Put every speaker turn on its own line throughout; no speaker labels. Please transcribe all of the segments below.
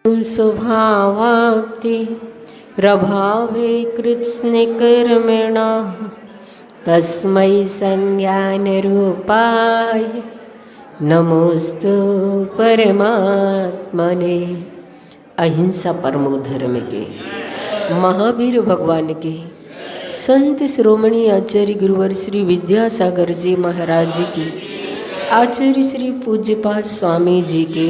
स्वभावाप्ति प्रभावे कृत्स्नकर्मणा तस्मै संज्ञानरूपाय नमोस्तु परमात्मने। अहिंसा परमो धर्म के महावीर भगवान के संत श्रोमणी आचार्य गुरुवर श्री विद्यासागर जी महाराज जी की, आचार्य श्री पूज्यपाद स्वामी जी के,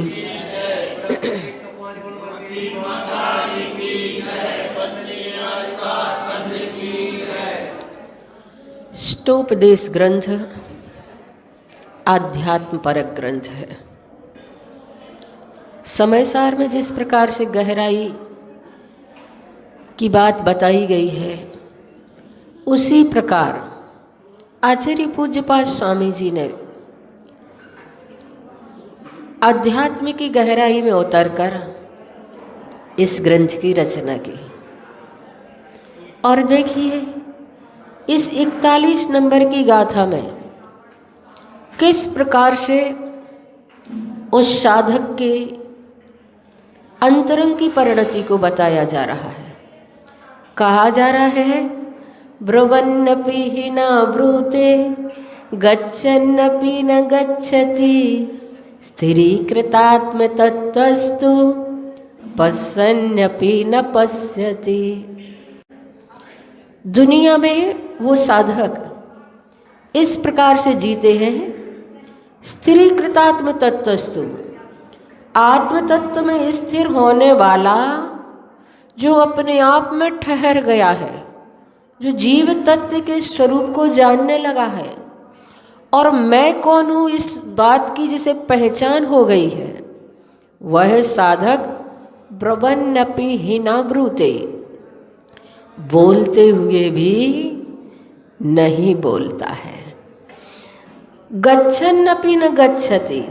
ष्टोपदेश ग्रंथ आध्यात्म परक ग्रंथ है। समय सार में जिस प्रकार से गहराई की बात बताई गई है, उसी प्रकार आचार्य पूज्यपाद स्वामी जी ने आध्यात्म की गहराई में उतरकर इस ग्रंथ की रचना की। और देखिए इस 41 नंबर की गाथा में किस प्रकार से उस साधक के अंतरंग की परिणति को बताया जा रहा है। कहा जा रहा है ब्रुवन्नपि हि न ब्रूते गच्छन्नपि न गच्छति स्थिरीकृतात्म तत्त्वस्तु पश्यन्नपि न पश्यति। दुनिया में वो साधक इस प्रकार से जीते हैं, स्थिरीकृतात्म तत्त्वस्तु, आत्म तत्व में स्थिर होने वाला, जो अपने आप में ठहर गया है, जो जीव तत्व के स्वरूप को जानने लगा है और मैं कौन हूँ इस बात की जिसे पहचान हो गई है, वह साधक ब्रुवन्नपि हि न ब्रूते, बोलते हुए भी नहीं बोलता है, गच्छन्नपि न गच्छति,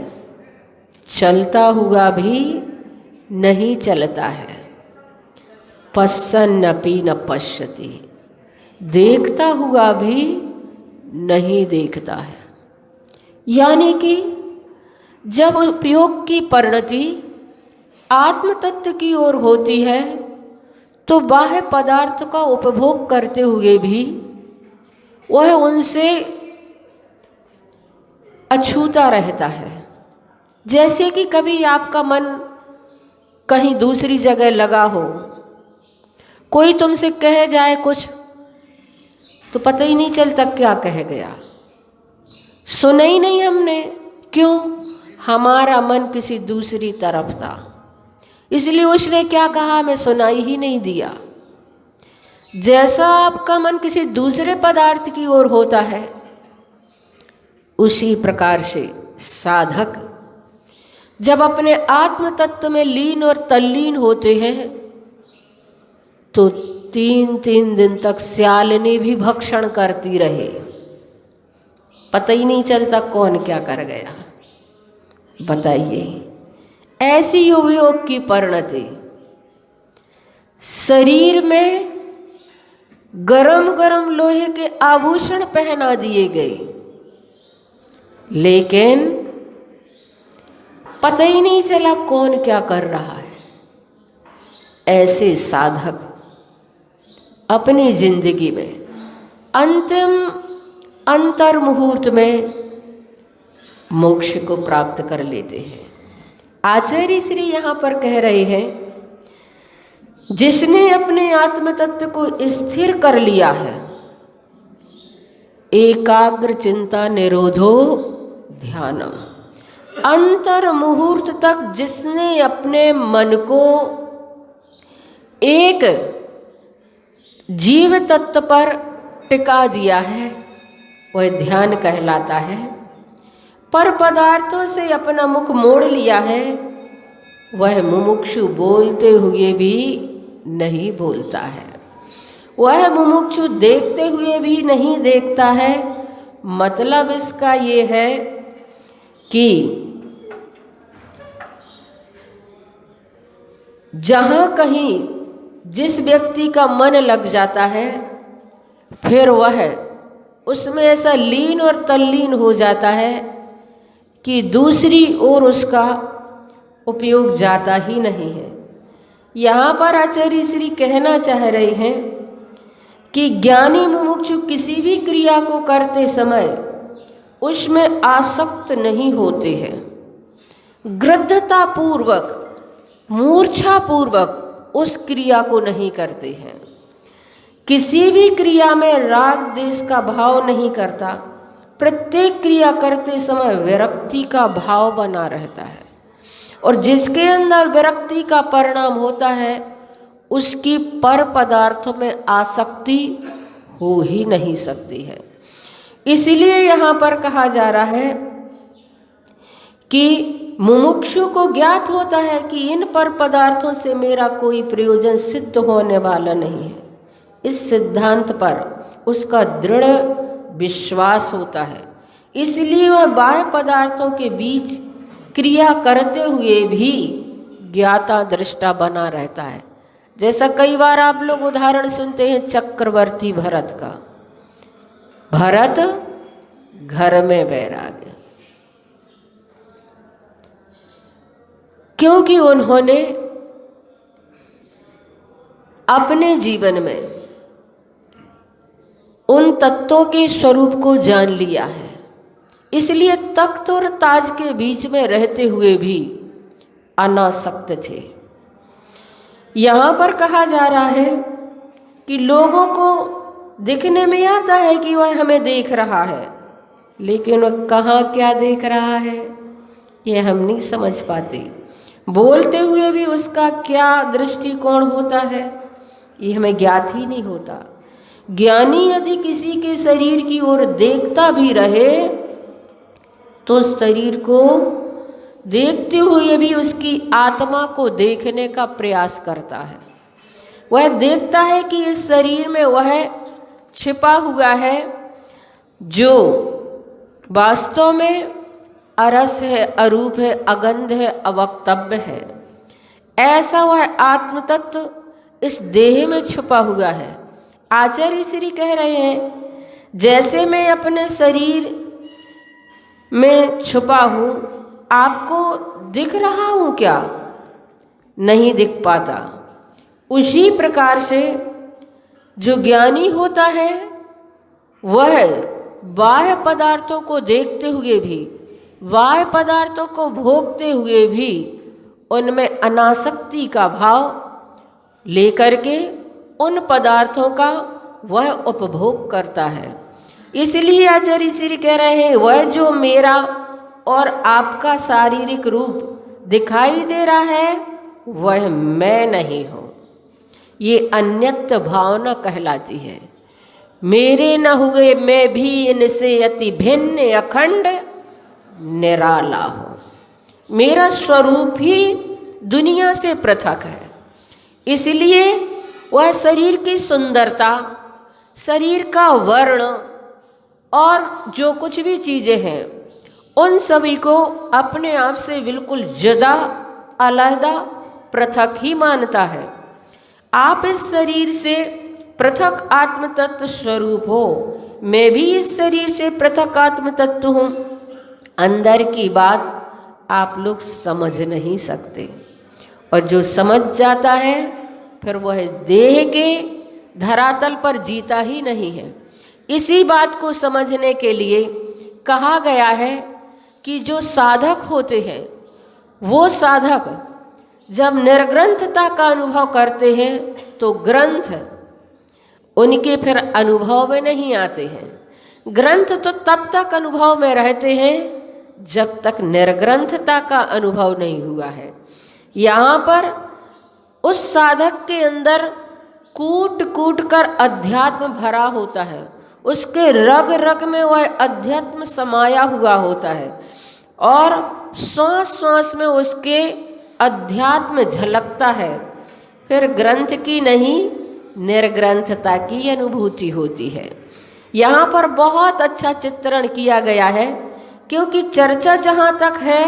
चलता हुआ भी नहीं चलता है, पश्यन्नपि न पश्यति, देखता हुआ भी नहीं देखता है। यानी कि जब उपयोग की परिणति आत्म तत्व की ओर होती है तो बाह्य पदार्थ का उपभोग करते हुए भी वह उनसे अछूता रहता है। जैसे कि कभी आपका मन कहीं दूसरी जगह लगा हो, कोई तुमसे कह जाए कुछ तो पता ही नहीं चलता क्या कह गया, सुना ही नहीं हमने। क्यों? हमारा मन किसी दूसरी तरफ था, इसलिए उसने क्या कहा हमें सुनाई ही नहीं दिया। जैसा आपका मन किसी दूसरे पदार्थ की ओर होता है, उसी प्रकार से साधक जब अपने आत्म तत्व में लीन और तल्लीन होते हैं तो 3 दिन तक स्यालनी भी भक्षण करती रहे, पता ही नहीं चलता कौन क्या कर गया। बताइए, ऐसी उपयोग की परिणति शरीर में गरम गरम लोहे के आभूषण पहना दिए गए, लेकिन पता ही नहीं चला कौन क्या कर रहा है। ऐसे साधक अपनी जिंदगी में अंतिम अंतर मुहूर्त में मोक्ष को प्राप्त कर लेते हैं। आचार्य श्री यहाँ पर कह रहे हैं, जिसने अपने आत्म तत्व को स्थिर कर लिया है, एकाग्र चिंता निरोधो ध्यानम, अंतर मुहूर्त तक जिसने अपने मन को एक जीव तत्व पर टिका दिया है, वह ध्यान कहलाता है। पर पदार्थों से अपना मुख मोड़ लिया है, वह मुमुक्षु बोलते हुए भी नहीं बोलता है, वह मुमुक्षु देखते हुए भी नहीं देखता है। मतलब इसका ये है कि जहाँ कहीं जिस व्यक्ति का मन लग जाता है, फिर वह उसमें ऐसा लीन और तल्लीन हो जाता है कि दूसरी ओर उसका उपयोग जाता ही नहीं है। यहाँ पर आचार्य श्री कहना चाह रहे हैं कि ज्ञानी मुमुक्षु किसी भी क्रिया को करते समय उसमें आसक्त नहीं होते हैं, गृद्धता पूर्वक मूर्छा पूर्वक उस क्रिया को नहीं करते हैं, किसी भी क्रिया में राग द्वेष का भाव नहीं करता, प्रत्येक क्रिया करते समय विरक्ति का भाव बना रहता है। और जिसके अंदर विरक्ति का परिणाम होता है उसकी पर पदार्थों में आसक्ति हो ही नहीं सकती है। इसलिए यहाँ पर कहा जा रहा है कि मुमुक्षु को ज्ञात होता है कि इन पर पदार्थों से मेरा कोई प्रयोजन सिद्ध होने वाला नहीं है। इस सिद्धांत पर उसका दृढ़ विश्वास होता है, इसलिए वह बाह्य पदार्थों के बीच क्रिया करते हुए भी ज्ञाता दृष्टा बना रहता है। जैसा कई बार आप लोग उदाहरण सुनते हैं चक्रवर्ती भरत का। भरत घर में बैराग, क्योंकि उन्होंने अपने जीवन में उन तत्वों के स्वरूप को जान लिया है, इसलिए तख्त और ताज के बीच में रहते हुए भी अनासक्त थे। यहाँ पर कहा जा रहा है कि लोगों को दिखने में आता है कि वह हमें देख रहा है, लेकिन वह कहाँ क्या देख रहा है ये हम नहीं समझ पाते। बोलते हुए भी उसका क्या दृष्टिकोण होता है ये हमें ज्ञात ही नहीं होता। ज्ञानी यदि किसी के शरीर की ओर देखता भी रहे तो शरीर को देखते हुए भी उसकी आत्मा को देखने का प्रयास करता है। वह देखता है कि इस शरीर में वह छिपा हुआ है जो वास्तव में अरस है, अरूप है, अगंध है, अवक्तव्य है। ऐसा वह आत्म तत्व इस देह में छुपा हुआ है। आचार्य श्री कह रहे हैं जैसे मैं अपने शरीर में छुपा हूँ, आपको दिख रहा हूँ क्या? नहीं दिख पाता। उसी प्रकार से जो ज्ञानी होता है वह बाह्य पदार्थों को देखते हुए भी, बाह्य पदार्थों को भोगते हुए भी उनमें अनासक्ति का भाव लेकर के उन पदार्थों का वह उपभोग करता है। इसलिए आचार्य श्री कह रहे हैं वह जो मेरा और आपका शारीरिक रूप दिखाई दे रहा है वह मैं नहीं हूँ। ये अन्यत्व भावना कहलाती है। मेरे न हुए मैं भी इनसे अति भिन्न अखंड निराला हूँ। मेरा स्वरूप ही दुनिया से पृथक है। इसलिए वह शरीर की सुंदरता, शरीर का वर्ण और जो कुछ भी चीज़ें हैं उन सभी को अपने आप से बिल्कुल जुदा, अलहदा, पृथक ही मानता है। आप इस शरीर से पृथक आत्म तत्व स्वरूप हो, मैं भी इस शरीर से पृथक आत्म तत्व हूँ। अंदर की बात आप लोग समझ नहीं सकते, और जो समझ जाता है फिर वह देह के धरातल पर जीता ही नहीं है। इसी बात को समझने के लिए कहा गया है कि जो साधक होते हैं वो साधक जब निर्ग्रंथता का अनुभव करते हैं तो ग्रंथ उनके फिर अनुभव में नहीं आते हैं। ग्रंथ तो तब तक अनुभव में रहते हैं जब तक निर्ग्रंथता का अनुभव नहीं हुआ है। यहाँ पर उस साधक के अंदर कूट कूट कर अध्यात्म भरा होता है, उसके रग रग में वह अध्यात्म समाया हुआ होता है और श्वास श्वास में उसके अध्यात्म झलकता है। फिर ग्रंथ की नहीं निर्ग्रंथता की अनुभूति होती है। यहाँ पर बहुत अच्छा चित्रण किया गया है, क्योंकि चर्चा जहाँ तक है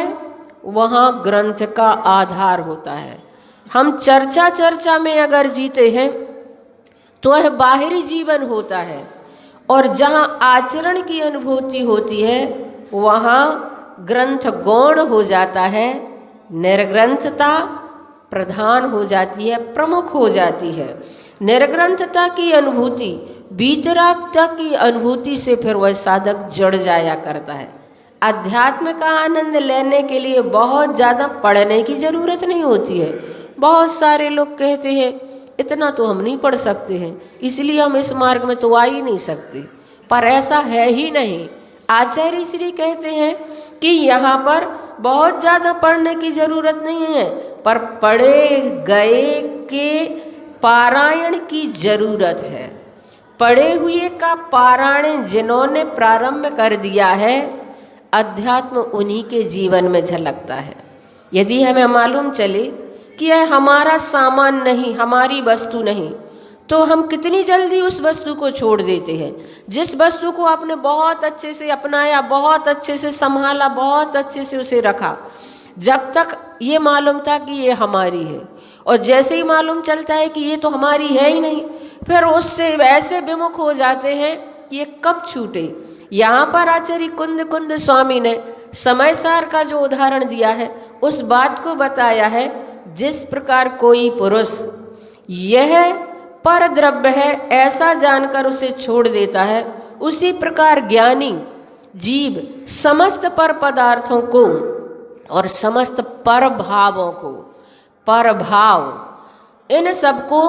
वहाँ ग्रंथ का आधार होता है। हम चर्चा में अगर जीते हैं तो वह बाहरी जीवन होता है, और जहाँ आचरण की अनुभूति होती है वहाँ ग्रंथ गौण हो जाता है। निर्ग्रंथता प्रधान हो जाती है, प्रमुख हो जाती है। निर्ग्रंथता की अनुभूति, वीतरागता की अनुभूति से फिर वह साधक जुड़ जाया करता है। अध्यात्म का आनंद लेने के लिए बहुत ज़्यादा पढ़ने की ज़रूरत नहीं होती है। बहुत सारे लोग कहते हैं इतना तो हम नहीं पढ़ सकते हैं, इसलिए हम इस मार्ग में तो आ ही नहीं सकते, पर ऐसा है ही नहीं। आचार्य श्री कहते हैं कि यहाँ पर बहुत ज़्यादा पढ़ने की ज़रूरत नहीं है, पर पढ़े गए के पारायण की ज़रूरत है। पढ़े हुए का पारायण जिन्होंने प्रारंभ कर दिया है, अध्यात्म उन्हीं के जीवन में झलकता है। यदि हमें मालूम चले कि यह हमारा सामान नहीं, हमारी वस्तु नहीं, तो हम कितनी जल्दी उस वस्तु को छोड़ देते हैं। जिस वस्तु को आपने बहुत अच्छे से अपनाया, बहुत अच्छे से संभाला, बहुत अच्छे से उसे रखा, जब तक ये मालूम था कि ये हमारी है, और जैसे ही मालूम चलता है कि ये तो हमारी है ही नहीं, फिर उससे वैसे विमुख हो जाते हैं कि ये कब छूटे। यहाँ पर आचार्य कुंद कुंद स्वामी ने समय सार का जो उदाहरण दिया है, उस बात को बताया है। जिस प्रकार कोई पुरुष यह पर द्रव्य है ऐसा जानकर उसे छोड़ देता है, उसी प्रकार ज्ञानी जीव समस्त पर पदार्थों को और समस्त पर भावों को, पर भाव इन सबको,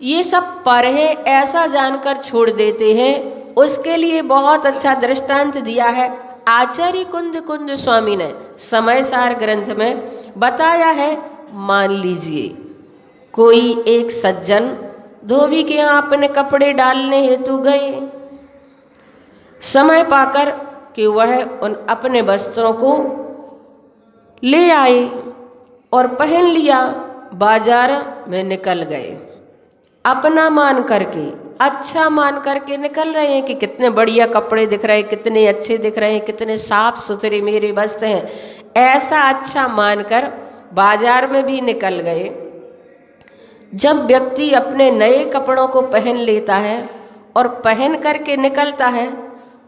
ये सब पर है ऐसा जानकर छोड़ देते हैं। उसके लिए बहुत अच्छा दृष्टांत दिया है आचार्य कुंद कुंद स्वामी ने समय सार ग्रंथ में बताया है। मान लीजिए कोई एक सज्जन धोबी के यहाँ अपने कपड़े डालने हेतु गए, समय पाकर कि वह उन अपने वस्त्रों को ले आए और पहन लिया, बाजार में निकल गए। अपना मान करके, अच्छा मान करके निकल रहे हैं कि कितने बढ़िया कपड़े दिख रहे हैं, कितने अच्छे दिख रहे हैं, कितने साफ सुथरे मेरे वस्त्र हैं, ऐसा अच्छा मानकर बाजार में भी निकल गए। जब व्यक्ति अपने नए कपड़ों को पहन लेता है और पहन करके निकलता है,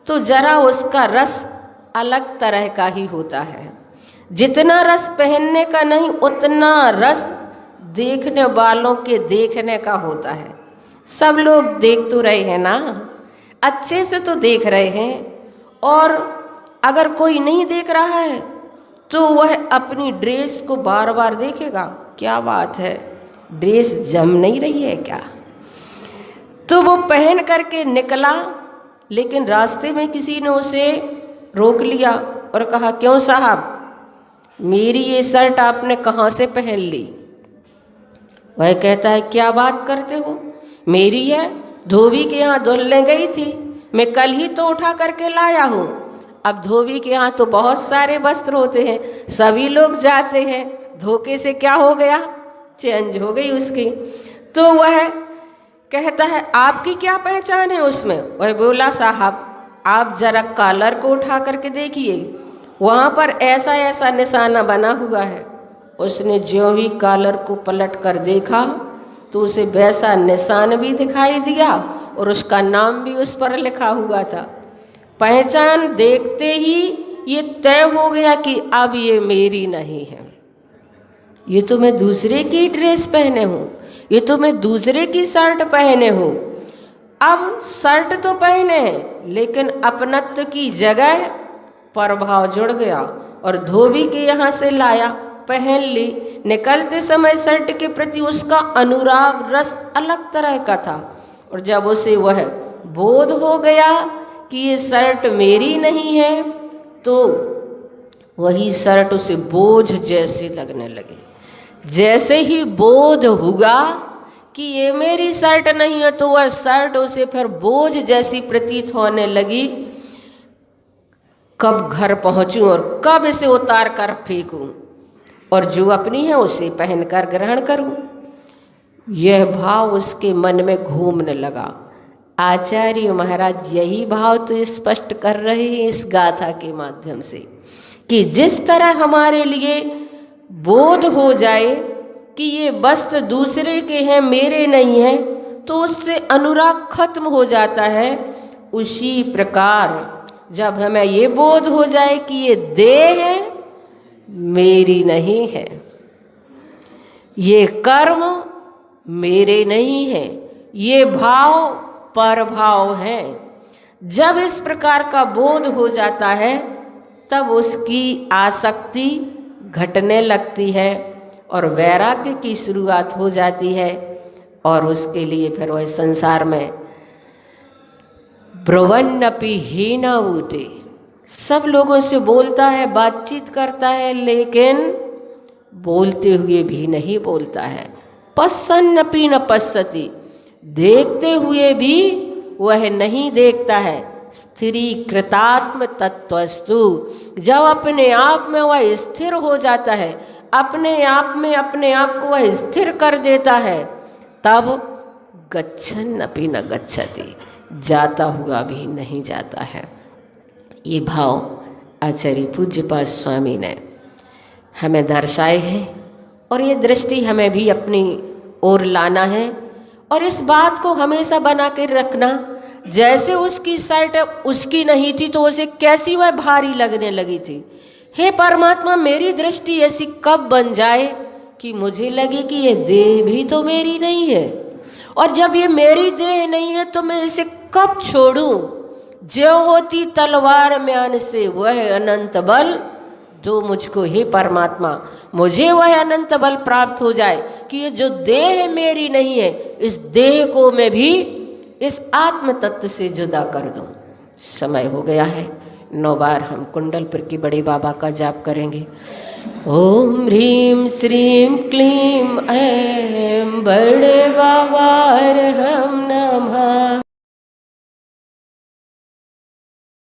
तो जरा उसका रस अलग तरह का ही होता है। जितना रस पहनने का नहीं, उतना रस देखने वालों के देखने का होता है। सब लोग देख तो रहे हैं ना, अच्छे से तो देख रहे हैं, और अगर कोई नहीं देख रहा है तो वह अपनी ड्रेस को बार बार देखेगा, क्या बात है, ड्रेस जम नहीं रही है क्या। तो वो पहन करके निकला, लेकिन रास्ते में किसी ने उसे रोक लिया और कहा, क्यों साहब, मेरी ये शर्ट आपने कहाँ से पहन ली। वह कहता है, क्या बात करते हो, मेरी है, धोबी के यहाँ धुलने गई थी, मैं कल ही तो उठा करके लाया हूँ। अब धोबी के यहाँ तो बहुत सारे वस्त्र होते हैं, सभी लोग जाते हैं, धोखे से क्या हो गया, चेंज हो गई उसकी। तो वह कहता है, आपकी क्या पहचान है उसमें। वह बोला, साहब आप जरा कॉलर को उठा करके देखिए, वहाँ पर ऐसा ऐसा निशाना बना हुआ है। उसने ज्यों ही कॉलर को पलट कर देखा तो उसे वैसा निशान भी दिखाई दिया और उसका नाम भी उस पर लिखा हुआ था। पहचान देखते ही ये तय हो गया कि अब ये मेरी नहीं है, ये तो मैं दूसरे की ड्रेस पहने हूँ, ये तो मैं दूसरे की शर्ट पहने हूँ। अब शर्ट तो पहने हैं, लेकिन अपनत्व की जगह प्रभाव जुड़ गया और धोबी के यहाँ से लाया, पहन ली। निकलते समय शर्ट के प्रति उसका अनुराग रस अलग तरह का था, और जब उसे वह बोध हो गया कि ये शर्ट मेरी नहीं है, तो वही शर्ट उसे बोझ जैसे लगने लगी। जैसे ही बोध हुआ कि ये मेरी शर्ट नहीं है, तो वह शर्ट उसे फिर बोझ जैसी प्रतीत होने लगी। कब घर पहुंचूं और कब इसे उतार कर फेंकूं, और जो अपनी है उसे पहनकर ग्रहण करूं, यह भाव उसके मन में घूमने लगा। आचार्य महाराज यही भाव तो स्पष्ट कर रहे हैं इस गाथा के माध्यम से, कि जिस तरह हमारे लिए बोध हो जाए कि ये वस्त्र दूसरे के हैं, मेरे नहीं है, तो उससे अनुराग खत्म हो जाता है। उसी प्रकार जब हमें ये बोध हो जाए कि ये देह है, मेरी नहीं है, ये कर्म मेरे नहीं है, ये भाव परभाव है। जब इस प्रकार का बोध हो जाता है तब उसकी आसक्ति घटने लगती है और वैराग्य की शुरुआत हो जाती है और उसके लिए फिर वह संसार में ब्रुवन्नपि हीनावूते, सब लोगों से बोलता है, बातचीत करता है, लेकिन बोलते हुए भी नहीं बोलता है। पश्यन्नपि न पश्यति, देखते हुए भी वह नहीं देखता है। स्थिरीकृतात्म तत्वस्तु, जब अपने आप में वह स्थिर हो जाता है, अपने आप में अपने आप को वह स्थिर कर देता है, तब गच्छन्नपि न गच्छति, जाता हुआ भी नहीं जाता है। ये भाव आचार्य पूज्यपाद स्वामी ने हमें दर्शाए हैं और ये दृष्टि हमें भी अपनी ओर लाना है और इस बात को हमेशा बना कर रखना। जैसे उसकी शर्ट उसकी नहीं थी तो उसे कैसी वह भारी लगने लगी थी। हे परमात्मा, मेरी दृष्टि ऐसी कब बन जाए कि मुझे लगे कि ये देह भी तो मेरी नहीं है, और जब ये मेरी देह नहीं है तो मैं इसे कब छोड़ूं। जो होती तलवार म्यान से वह अनंत बल दो मुझको, हे परमात्मा, मुझे वह अनंत बल प्राप्त हो जाए कि ये जो देह मेरी नहीं है, इस देह को मैं भी इस आत्म तत्व से जुदा कर दूं। समय हो गया है, 9 बार हम कुंडलपुर की बड़े बाबा का जाप करेंगे। ओम ह्रीं श्रीं क्लीं ऐं बड़े बाबा हम नमः।